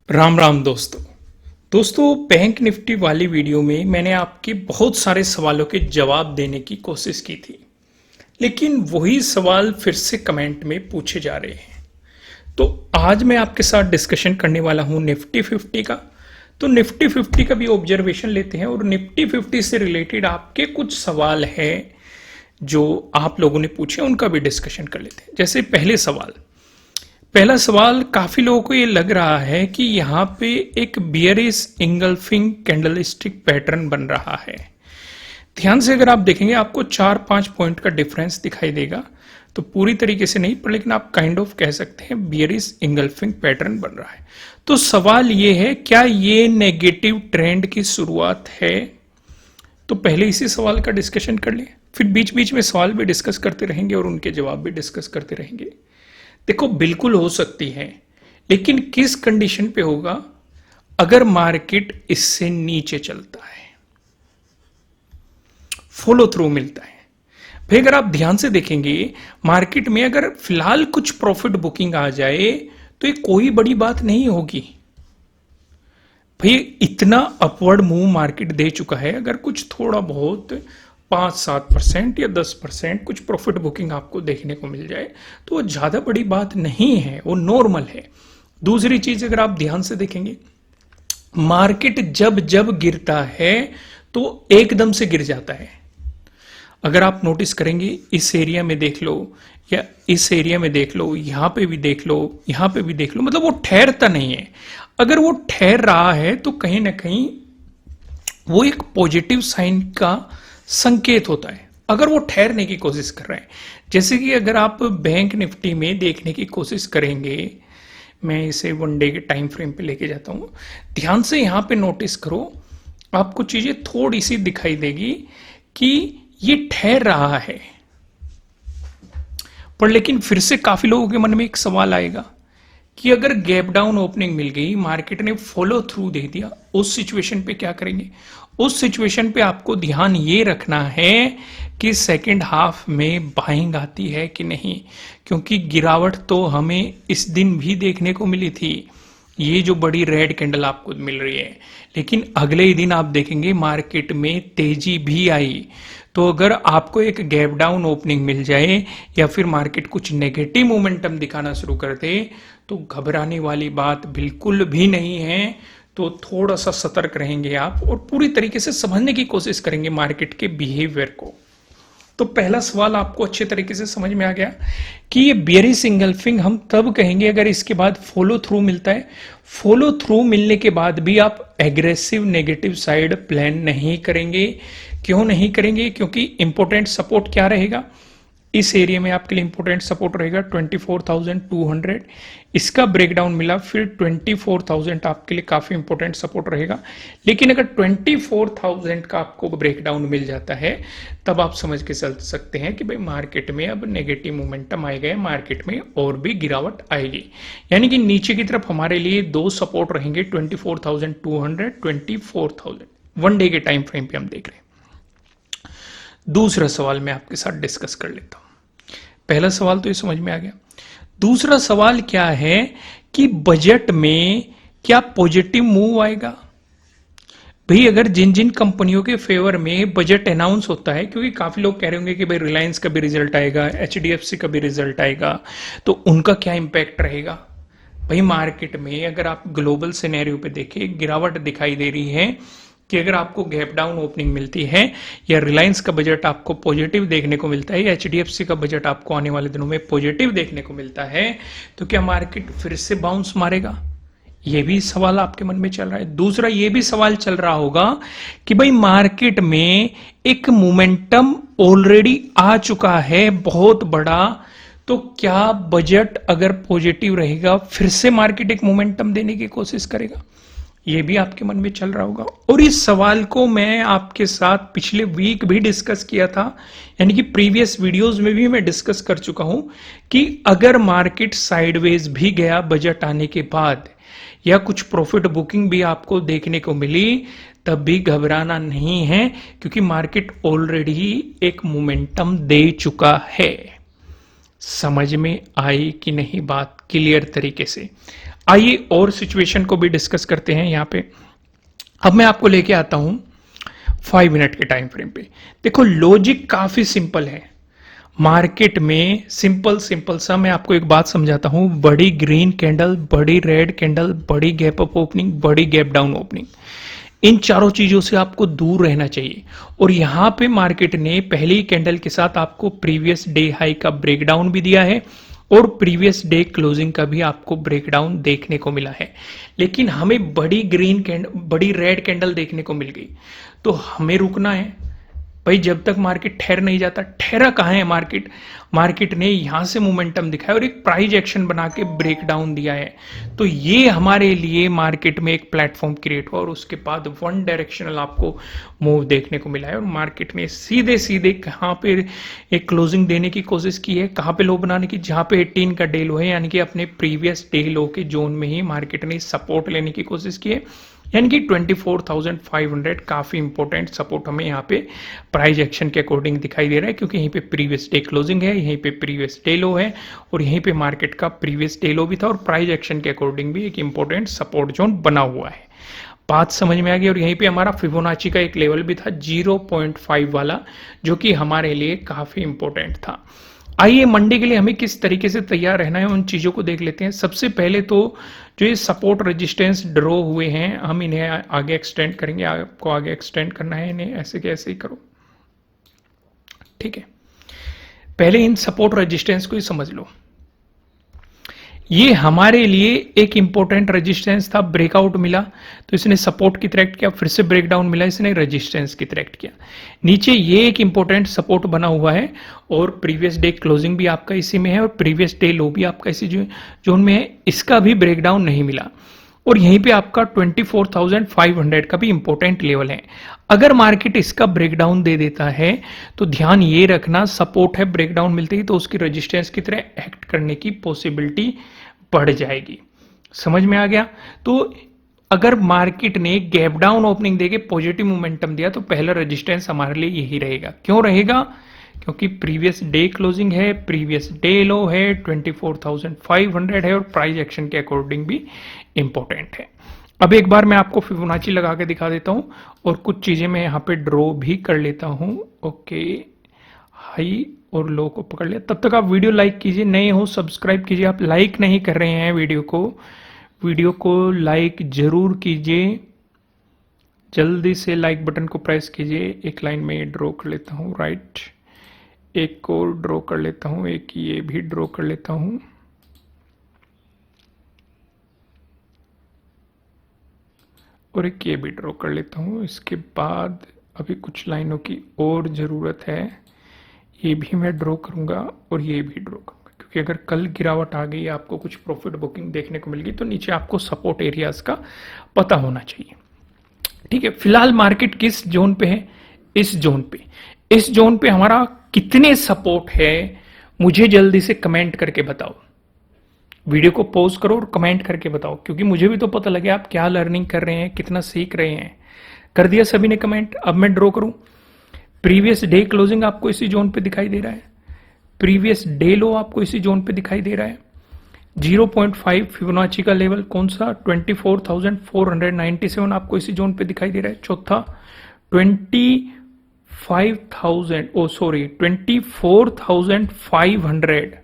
राम राम दोस्तों bank Nifty वाली video में मैंने आपके बहुत सारे सवालों के जवाब देने की कोशिश की थी, लेकिन वही सवाल फिर से कमेंट में पूछे जा रहे हैं। तो आज मैं आपके साथ डिस्कशन करने वाला हूं निफ्टी 50 का। तो निफ्टी 50 का भी ऑब्जर्वेशन लेते हैं और निफ्टी 50 से रिलेटेड आपके कुछ सवाल हैं जो आप लोगों ने पूछे, उनका भी डिस्कशन कर लेते हैं। जैसे पहला सवाल काफी लोगों को ये लग रहा है कि यहाँ पे एक बियरिश इंगल्फिंग कैंडलस्टिक पैटर्न बन रहा है। ध्यान से अगर आप देखेंगे आपको 4-5 पॉइंट का डिफरेंस दिखाई देगा, तो पूरी तरीके से नहीं पर लेकिन आप काइंड ऑफ कह सकते हैं बियरिश इंगल्फिंग पैटर्न बन रहा है। तो सवाल ये है, क्या ये नेगेटिव ट्रेंड की शुरुआत है? तो पहले इसी सवाल का डिस्कशन कर लें, फिर बीच बीच में सवाल भी डिस्कस करते रहेंगे और उनके जवाब भी डिस्कस करते रहेंगे। देखो, बिल्कुल हो सकती है, लेकिन किस कंडीशन पे होगा? अगर मार्केट इससे नीचे चलता है, फॉलो थ्रू मिलता है। भाई अगर आप ध्यान से देखेंगे मार्केट में अगर फिलहाल कुछ प्रॉफिट बुकिंग आ जाए तो ये कोई बड़ी बात नहीं होगी। भाई इतना अपवर्ड मूव मार्केट दे चुका है, अगर कुछ थोड़ा बहुत 5-7% या 10% कुछ प्रॉफिट बुकिंग आपको देखने को मिल जाए तो वो ज्यादा बड़ी बात नहीं है, वो नॉर्मल है। दूसरी चीज, अगर आप ध्यान से देखेंगे मार्केट जब जब गिरता है तो एकदम से गिर जाता है। अगर आप नोटिस करेंगे इस एरिया में देख लो या इस एरिया में देख लो, यहां पे भी देख लो, यहां पे भी देख लो, मतलब वो ठहरता नहीं है। अगर वो ठहर रहा है तो कहीं ना कहीं वो एक पॉजिटिव साइन का संकेत होता है। अगर वो ठहरने की कोशिश कर रहे हैं, जैसे कि अगर आप बैंक निफ्टी में देखने की कोशिश करेंगे, मैं इसे 1 डे के टाइम फ्रेम पे लेके जाता हूं, ध्यान से यहां पे नोटिस करो, आपको चीजें थोड़ी सी दिखाई देगी कि ये ठहर रहा है। पर लेकिन फिर से काफी लोगों के मन में एक सवाल आएगा कि अगर गैप डाउन ओपनिंग मिल गई, मार्केट ने फॉलो थ्रू दे दिया, उस सिचुएशन पे क्या करेंगे? उस सिचुएशन पे आपको ध्यान ये रखना है कि सेकंड हाफ में बाइंग आती है कि नहीं, क्योंकि गिरावट तो हमें इस दिन भी देखने को मिली थी, ये जो बड़ी रेड कैंडल आपको मिल रही है, लेकिन अगले ही दिन आप देखेंगे मार्केट में तेजी भी आई। तो अगर आपको एक गैप डाउन ओपनिंग मिल जाए या फिर मार्केट कुछ नेगेटिव मोमेंटम दिखाना शुरू कर दे तो घबराने वाली बात बिल्कुल भी नहीं है। तो थोड़ा सा सतर्क रहेंगे आप और पूरी तरीके से समझने की कोशिश करेंगे मार्केट के बिहेवियर को। तो पहला सवाल आपको अच्छे तरीके से समझ में आ गया कि ये बियरिश इंगल्फिंग हम तब कहेंगे अगर इसके बाद फॉलो थ्रू मिलता है। फॉलो थ्रू मिलने के बाद भी आप एग्रेसिव नेगेटिव साइड प्लान नहीं करेंगे। क्यों नहीं करेंगे? क्योंकि इंपॉर्टेंट सपोर्ट क्या रहेगा इस एरिया में? आपके लिए इंपॉर्टेंट सपोर्ट रहेगा 24,200। इसका ब्रेकडाउन मिला, फिर 24,000 आपके लिए काफी इंपॉर्टेंट सपोर्ट रहेगा। लेकिन अगर 24,000 का आपको ब्रेकडाउन मिल जाता है तब आप समझ के चल सकते हैं कि भाई मार्केट में अब नेगेटिव मोमेंटम आएगा, मार्केट में और भी गिरावट आएगी। यानी कि नीचे की तरफ हमारे लिए दो सपोर्ट रहेंगे, 24,200, 24,000। 1 डे के टाइम फ्रेम पे हम देख रहे हैं। दूसरा सवाल मैं आपके साथ डिस्कस कर लेता हूं। पहला सवाल तो ये समझ में आ गया। दूसरा सवाल क्या है कि बजट में क्या पॉजिटिव मूव आएगा? भाई अगर जिन जिन कंपनियों के फेवर में बजट अनाउंस होता है, क्योंकि काफी लोग कह रहे होंगे कि भाई रिलायंस का भी रिजल्ट आएगा, एचडीएफसी का भी रिजल्ट आएगा, तो उनका क्या इंपैक्ट रहेगा? भाई मार्केट में अगर आप ग्लोबल सिनेरियो पे देखें, गिरावट दिखाई दे रही है कि अगर आपको गैप डाउन ओपनिंग मिलती है या रिलायंस का बजट आपको पॉजिटिव देखने को मिलता है या एचडीएफसी का बजट आपको आने वाले दिनों में पॉजिटिव देखने को मिलता है, तो क्या मार्केट फिर से बाउंस मारेगा? ये भी सवाल आपके मन में चल रहा है। दूसरा ये भी सवाल चल रहा होगा कि भाई मार्केट में एक मोमेंटम ऑलरेडी आ चुका है बहुत बड़ा, तो क्या बजट अगर पॉजिटिव रहेगा फिर से मार्केट एक मोमेंटम देने की कोशिश करेगा? ये भी आपके मन में चल रहा होगा। और इस सवाल को मैं आपके साथ पिछले वीक भी डिस्कस किया था, यानी कि प्रीवियस वीडियोस में भी मैं डिस्कस कर चुका हूं कि अगर मार्केट साइडवेज भी गया बजट आने के बाद या कुछ प्रॉफिट बुकिंग भी आपको देखने को मिली, तब भी घबराना नहीं है, क्योंकि मार्केट ऑलरेडी एक मोमेंटम दे चुका है। समझ में आई कि नहीं बात क्लियर तरीके से? आइए और सिचुएशन को भी डिस्कस करते हैं यहाँ पे। अब मैं आपको लेके आता हूं 5 मिनट के टाइम फ्रेम पे। देखो लॉजिक काफी सिंपल है। मार्केट में सिंपल सिंपल सा मैं आपको एक बात समझाता हूं। बड़ी ग्रीन कैंडल, बड़ी रेड कैंडल, बड़ी गैप अप ओपनिंग, बड़ी गैप डाउन ओपनिंग, इन चारों चीजों से आपको दूर रहना चाहिए। और यहां पे मार्केट ने पहली कैंडल के साथ आपको प्रीवियस डे हाई का ब्रेकडाउन भी दिया है और प्रीवियस डे क्लोजिंग का भी आपको ब्रेकडाउन देखने को मिला है। लेकिन हमें बड़ी ग्रीन कैंडल, बड़ी रेड कैंडल देखने को मिल गई, तो हमें रुकना है भाई। जब तक मार्केट ठहर नहीं जाता, ठहरा कहां है मार्केट? मार्केट ने यहां से मोमेंटम दिखाया और एक प्राइस एक्शन बना के ब्रेक डाउन दिया है। तो ये हमारे लिए मार्केट में एक प्लेटफॉर्म क्रिएट हुआ और उसके बाद वन डायरेक्शनल आपको मूव देखने को मिला है। और मार्केट ने सीधे सीधे कहां पे एक क्लोजिंग देने की कोशिश की है, कहां पे लो बनाने की, जहां पे 18 का डे लो है, यानी कि अपने प्रीवियस डे लो के जोन में ही मार्केट ने सपोर्ट लेने की कोशिश की है। यानी कि 24,500 काफी इंपॉर्टेंट सपोर्ट हमें यहाँ पे प्राइस एक्शन के अकॉर्डिंग दिखाई दे रहा है, क्योंकि यहीं पे प्रीवियस डे क्लोजिंग है, यहीं पे प्रीवियस डे लो है और यहीं पे मार्केट का प्रीवियस डे लो भी था और प्राइस एक्शन के अकॉर्डिंग भी एक इंपॉर्टेंट सपोर्ट जोन बना हुआ है। बात समझ में आ गई। और यहीं पे हमारा फिबोनाची का एक लेवल भी था 0.5 वाला, जो कि हमारे लिए काफी इंपॉर्टेंट था। आइए मंडे के लिए हमें किस तरीके से तैयार रहना है उन चीजों को देख लेते हैं। सबसे पहले तो जो ये सपोर्ट रेजिस्टेंस ड्रॉ हुए हैं, हम इन्हें आगे एक्सटेंड करेंगे। आपको आगे एक्सटेंड करना है इन्हें, ऐसे के ऐसे ही करो, ठीक है। पहले इन सपोर्ट रेजिस्टेंस को ही समझ लो। ये हमारे लिए एक इंपॉर्टेंट रेजिस्टेंस था, ब्रेकआउट मिला तो इसने सपोर्ट की तरह किया, फिर से ब्रेकडाउन मिला, इसने रेजिस्टेंस की तरह किया। नीचे ये एक इंपॉर्टेंट सपोर्ट बना हुआ है और प्रीवियस डे क्लोजिंग भी आपका इसी में है और प्रीवियस डे लो भी आपका इसी जोन में है, इसका भी ब्रेकडाउन नहीं मिला। और यहीं पे आपका 24,500 का भी इंपॉर्टेंट लेवल है। अगर मार्केट इसका ब्रेकडाउन दे देता है तो ध्यान ये रखना, सपोर्ट है, ब्रेकडाउन मिलते ही तो उसकी रेजिस्टेंस की तरह एक्ट करने की पॉसिबिलिटी बढ़ जाएगी। समझ में आ गया? तो अगर मार्केट ने गैप डाउन ओपनिंग देके पॉजिटिव मोमेंटम दिया तो पहला रेजिस्टेंस हमारे लिए यही रहेगा। क्यों रहेगा? क्योंकि प्रीवियस डे क्लोजिंग है, प्रीवियस डे लो है, 24,500 है और प्राइस एक्शन के अकॉर्डिंग भी इंपॉर्टेंट है। अब एक बार मैं आपको फिबोनाची लगा के दिखा देता हूं और कुछ चीजें मैं यहाँ पे ड्रॉ भी कर लेता हूं। ओके, हाई और लो को पकड़ लिया। तब तक आप वीडियो लाइक कीजिए, नए हो सब्सक्राइब कीजिए। आप लाइक नहीं कर रहे हैं वीडियो को लाइक जरूर कीजिए, जल्दी से लाइक बटन को प्रेस कीजिए। एक लाइन में ये ड्रॉ कर लेता हूँ, राइट, एक और ड्रॉ कर लेता हूँ, एक ये भी ड्रॉ कर लेता हूँ। और एक ये भी ड्रॉ कर लेता हूँ। इसके बाद अभी कुछ लाइनों की और ज़रूरत है, ये भी मैं ड्रॉ करूँगा और ये भी ड्रॉ करूँगा, क्योंकि अगर कल गिरावट आ गई, आपको कुछ प्रॉफिट बुकिंग देखने को मिल गई तो नीचे आपको सपोर्ट एरियाज का पता होना चाहिए, ठीक है। फिलहाल मार्केट किस जोन पे है? इस जोन पे हमारा कितने सपोर्ट है मुझे जल्दी से कमेंट करके बताओ। वीडियो को पॉज करो और कमेंट करके बताओ, क्योंकि मुझे भी तो पता लगे आप क्या लर्निंग कर रहे हैं, कितना सीख रहे हैं। कर दिया सभी ने कमेंट? अब मैं ड्रॉ करूं। प्रीवियस डे क्लोजिंग आपको इसी जोन पे दिखाई दे रहा है, प्रीवियस डे लो आपको इसी जोन पे दिखाई दे रहा है। 0.5 फिबोनाची का लेवल कौन सा? 24,497 आपको इसी जोन पे दिखाई दे रहा है। चौथा 24,500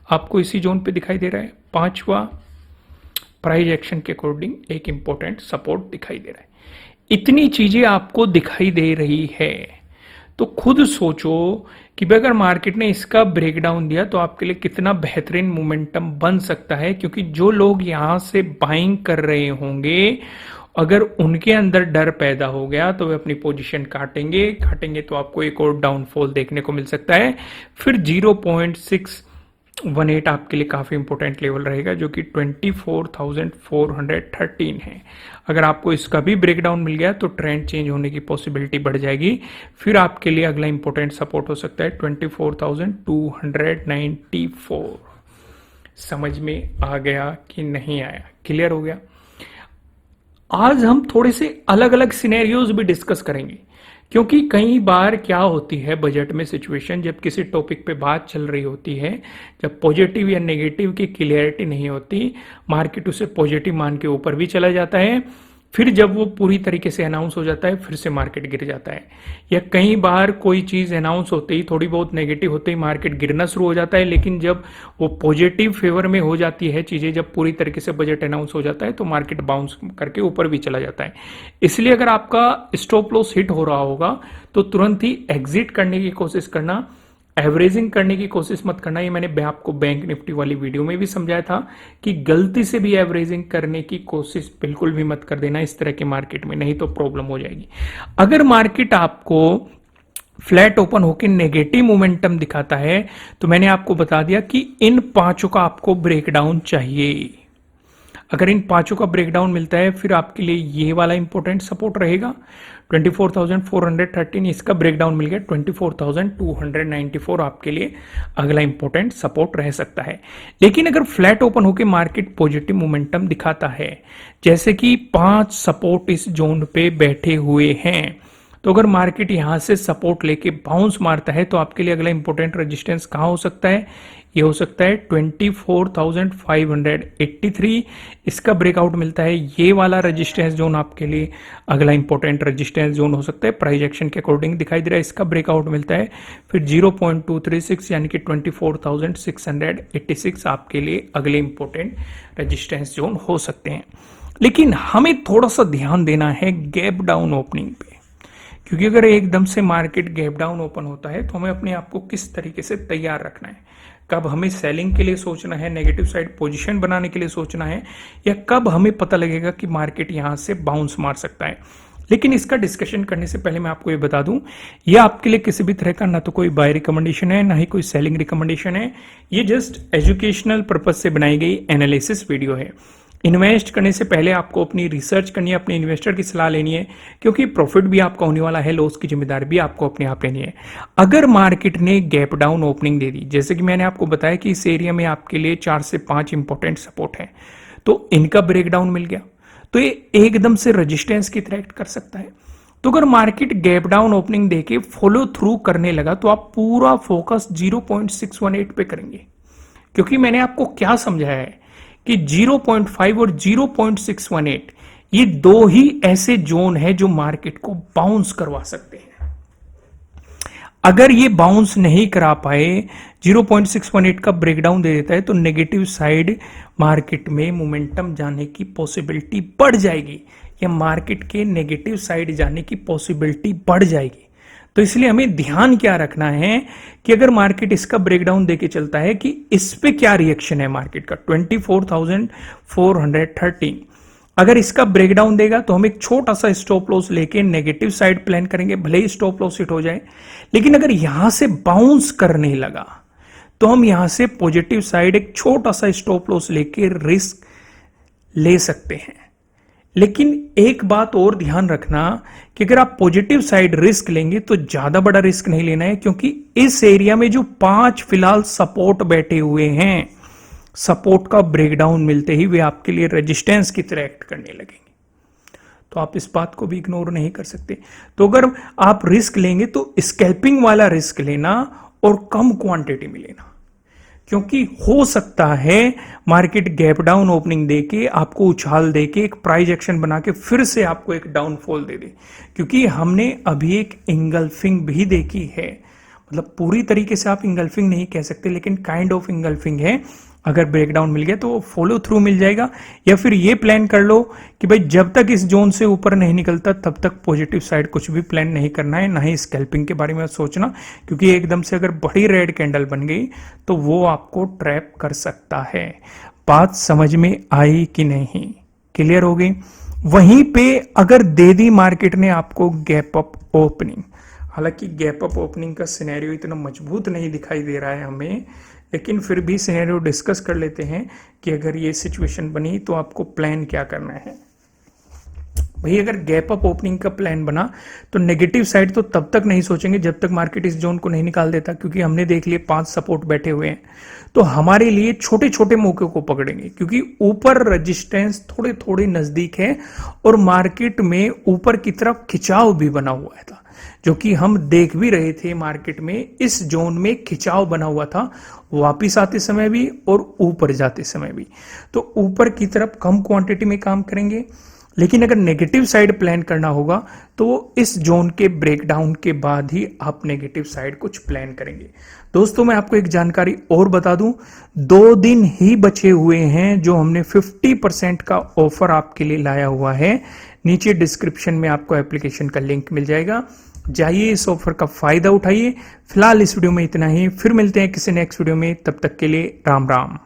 आपको इसी जोन पे दिखाई दे रहा है। पांचवा प्राइस एक्शन के अकॉर्डिंग एक इंपॉर्टेंट सपोर्ट दिखाई दे रहा है। इतनी चीजें आपको दिखाई दे रही है तो खुद सोचो कि अगर मार्केट ने इसका ब्रेकडाउन दिया तो आपके लिए कितना बेहतरीन मोमेंटम बन सकता है। क्योंकि जो लोग यहां से बाइंग कर रहे होंगे, अगर उनके अंदर डर पैदा हो गया तो वे अपनी पोजीशन काटेंगे तो आपको एक और डाउनफॉल देखने को मिल सकता है। फिर 0.618 आपके लिए काफी इंपॉर्टेंट लेवल रहेगा, जो कि 24,413 है। अगर आपको इसका भी ब्रेकडाउन मिल गया तो ट्रेंड चेंज होने की पॉसिबिलिटी बढ़ जाएगी। फिर आपके लिए अगला इंपॉर्टेंट सपोर्ट हो सकता है 24,294। समझ में आ गया कि नहीं आया? क्लियर हो गया? आज हम थोड़े से अलग अलग सिनेरियोज भी डिस्कस करेंगे, क्योंकि कई बार क्या होती है बजट में सिचुएशन, जब किसी टॉपिक पे बात चल रही होती है, जब पॉजिटिव या नेगेटिव की क्लियरिटी नहीं होती, मार्केट उसे पॉजिटिव मान के ऊपर भी चला जाता है, फिर जब वो पूरी तरीके से अनाउंस हो जाता है फिर से मार्केट गिर जाता है। या कई बार कोई चीज़ अनाउंस होते ही थोड़ी बहुत नेगेटिव होते ही मार्केट गिरना शुरू हो जाता है, लेकिन जब वो पॉजिटिव फेवर में हो जाती है चीज़ें, जब पूरी तरीके से बजट अनाउंस हो जाता है तो मार्केट बाउंस करके ऊपर भी चला जाता है। इसलिए अगर आपका स्टॉप लॉस हिट हो रहा होगा तो तुरंत ही एग्जिट करने की कोशिश करना, एवरेजिंग करने की कोशिश मत करना। ये मैंने आपको बैंक निफ्टी वाली वीडियो में भी समझाया था कि गलती से भी एवरेजिंग करने की कोशिश बिल्कुल भी मत कर देना इस तरह के मार्केट में, नहीं तो प्रॉब्लम हो जाएगी। अगर मार्केट आपको फ्लैट ओपन होकर नेगेटिव मोमेंटम दिखाता है तो मैंने आपको बता दिया कि इन पांचों का आपको ब्रेकडाउन चाहिए। अगर इन पांचों का ब्रेकडाउन मिलता है फिर आपके लिए ये वाला इंपॉर्टेंट सपोर्ट रहेगा 24,413, इसका ब्रेकडाउन मिल गया 24,294 आपके लिए अगला इंपॉर्टेंट सपोर्ट रह सकता है। लेकिन अगर फ्लैट ओपन होकर मार्केट पॉजिटिव मोमेंटम दिखाता है, जैसे कि 5 सपोर्ट इस जोन पे बैठे हुए हैं, तो अगर मार्केट यहां से सपोर्ट लेके बाउंस मारता है तो आपके लिए अगला इंपॉर्टेंट रेजिस्टेंस कहां हो सकता है? ये हो सकता है 24,583। इसका ब्रेकआउट मिलता है, ये वाला रेजिस्टेंस जोन आपके लिए अगला इंपॉर्टेंट रेजिस्टेंस जोन हो सकता है। प्राइस एक्शन के अकॉर्डिंग दिखाई दे रहा है, इसका ब्रेकआउट मिलता है फिर 0.236 यानी कि 24,686 आपके लिए अगले इंपॉर्टेंट रेजिस्टेंस जोन हो सकते हैं। लेकिन हमें थोड़ा सा ध्यान देना है गैप डाउन ओपनिंग पे, क्योंकि अगर एकदम से मार्केट गैप डाउन ओपन होता है तो हमें अपने आप को किस तरीके से तैयार रखना है। कब हमें सेलिंग के लिए सोचना है, नेगेटिव साइड पोजीशन बनाने के लिए सोचना है, या कब हमें पता लगेगा कि मार्केट यहां से बाउंस मार सकता है। लेकिन इसका डिस्कशन करने से पहले मैं आपको ये बता दूं, ये आपके लिए किसी भी तरह का ना तो कोई बाय रिकमेंडेशन है ना ही कोई सेलिंग रिकमेंडेशन है। ये जस्ट एजुकेशनल पर्पज से बनाई गई एनालिसिस वीडियो है। इन्वेस्ट करने से पहले आपको अपनी रिसर्च करनी है, अपने इन्वेस्टर की सलाह लेनी है, क्योंकि प्रॉफिट भी आपका होने वाला है, लॉस की जिम्मेदारी भी आपको अपने आप लेनी है। अगर मार्केट ने गैप डाउन ओपनिंग दे दी, जैसे कि मैंने आपको बताया कि इस एरिया में आपके लिए 4 से 5 इंपॉर्टेंट सपोर्ट है, तो इनका ब्रेकडाउन मिल गया तो ये एकदम से रेजिस्टेंस की थ्रेट कर सकता है। तो अगर मार्केट गैप डाउन ओपनिंग देके फॉलो थ्रू करने लगा तो आप पूरा फोकस 0.618 पे करेंगे, क्योंकि मैंने आपको क्या समझाया है कि 0.5 और 0.618 ये दो ही ऐसे जोन है जो मार्केट को बाउंस करवा सकते हैं। अगर ये बाउंस नहीं करा पाए, 0.618 का ब्रेकडाउन दे देता है तो नेगेटिव साइड मार्केट में मोमेंटम जाने की पॉसिबिलिटी बढ़ जाएगी, या मार्केट के नेगेटिव साइड जाने की पॉसिबिलिटी बढ़ जाएगी। तो इसलिए हमें ध्यान क्या रखना है कि अगर मार्केट इसका ब्रेकडाउन देके चलता है कि इस पे क्या रिएक्शन है मार्केट का 24,413, अगर इसका ब्रेकडाउन देगा तो हम एक छोटा सा स्टॉप लॉस लेके नेगेटिव साइड प्लान करेंगे, भले ही स्टॉप लॉस हिट हो जाए। लेकिन अगर यहां से बाउंस करने लगा तो हम यहां से पॉजिटिव साइड एक छोटा सा स्टॉप लॉस लेके रिस्क ले सकते हैं। लेकिन एक बात और ध्यान रखना कि अगर आप पॉजिटिव साइड रिस्क लेंगे तो ज्यादा बड़ा रिस्क नहीं लेना है, क्योंकि इस एरिया में जो 5 फिलहाल सपोर्ट बैठे हुए हैं, सपोर्ट का ब्रेकडाउन मिलते ही वे आपके लिए रेजिस्टेंस की तरह एक्ट करने लगेंगे। तो आप इस बात को भी इग्नोर नहीं कर सकते। तो अगर आप रिस्क लेंगे तो स्कैल्पिंग वाला रिस्क लेना और कम क्वांटिटी में लेना, क्योंकि हो सकता है मार्केट गैप डाउन ओपनिंग देके आपको उछाल देके एक प्राइस एक्शन बना के फिर से आपको एक डाउनफॉल दे दे, क्योंकि हमने अभी एक इंगल्फिंग भी देखी है। मतलब पूरी तरीके से आप इंगल्फिंग नहीं कह सकते, लेकिन काइंड ऑफ इंगल्फिंग है। अगर ब्रेकडाउन मिल गया तो फॉलो थ्रू मिल जाएगा, या फिर ये प्लान कर लो कि भाई जब तक इस जोन से ऊपर नहीं निकलता तब तक पॉजिटिव साइड कुछ भी प्लान नहीं करना है, ना ही स्कैल्पिंग के बारे में सोचना, क्योंकि एकदम से अगर बड़ी रेड कैंडल बन गई तो वो आपको ट्रैप कर सकता है। बात समझ में आई कि नहीं? क्लियर हो गई? वहीं पे अगर दे दी मार्केट ने आपको गैप अप ओपनिंग, हालांकि गैप अप ओपनिंग का सिनेरियो इतना मजबूत नहीं दिखाई दे रहा है हमें, लेकिन फिर भी सिनेरियो डिस्कस कर लेते हैं कि अगर ये सिचुएशन बनी तो आपको प्लान क्या करना है। भाई अगर गैप अप ओपनिंग का प्लान बना तो नेगेटिव साइड तो तब तक नहीं सोचेंगे जब तक मार्केट इस जोन को नहीं निकाल देता, क्योंकि हमने देख लिए 5 सपोर्ट बैठे हुए हैं। तो हमारे लिए छोटे छोटे मौके को पकड़ेंगे, क्योंकि ऊपर रेजिस्टेंस थोड़े थोड़े नजदीक है और मार्केट में ऊपर की तरफ खिंचाव भी बना हुआ था। जो कि हम देख भी रहे थे मार्केट में इस जोन में खिंचाव बना हुआ था, वापिस आते समय भी और ऊपर जाते समय भी। तो ऊपर की तरफ कम क्वांटिटी में काम करेंगे, लेकिन अगर नेगेटिव साइड प्लान करना होगा तो इस जोन के ब्रेकडाउन के बाद ही आप नेगेटिव साइड कुछ प्लान करेंगे। दोस्तों मैं आपको एक जानकारी और बता दूं, 2 दिन ही बचे हुए हैं जो हमने 50% का ऑफर आपके लिए लाया हुआ है। नीचे डिस्क्रिप्शन में आपको एप्लीकेशन का लिंक मिल जाएगा, जाइए इस ऑफर का फायदा उठाइए। फिलहाल इस वीडियो में इतना ही, फिर मिलते हैं किसी नेक्स्ट वीडियो में, तब तक के लिए राम राम।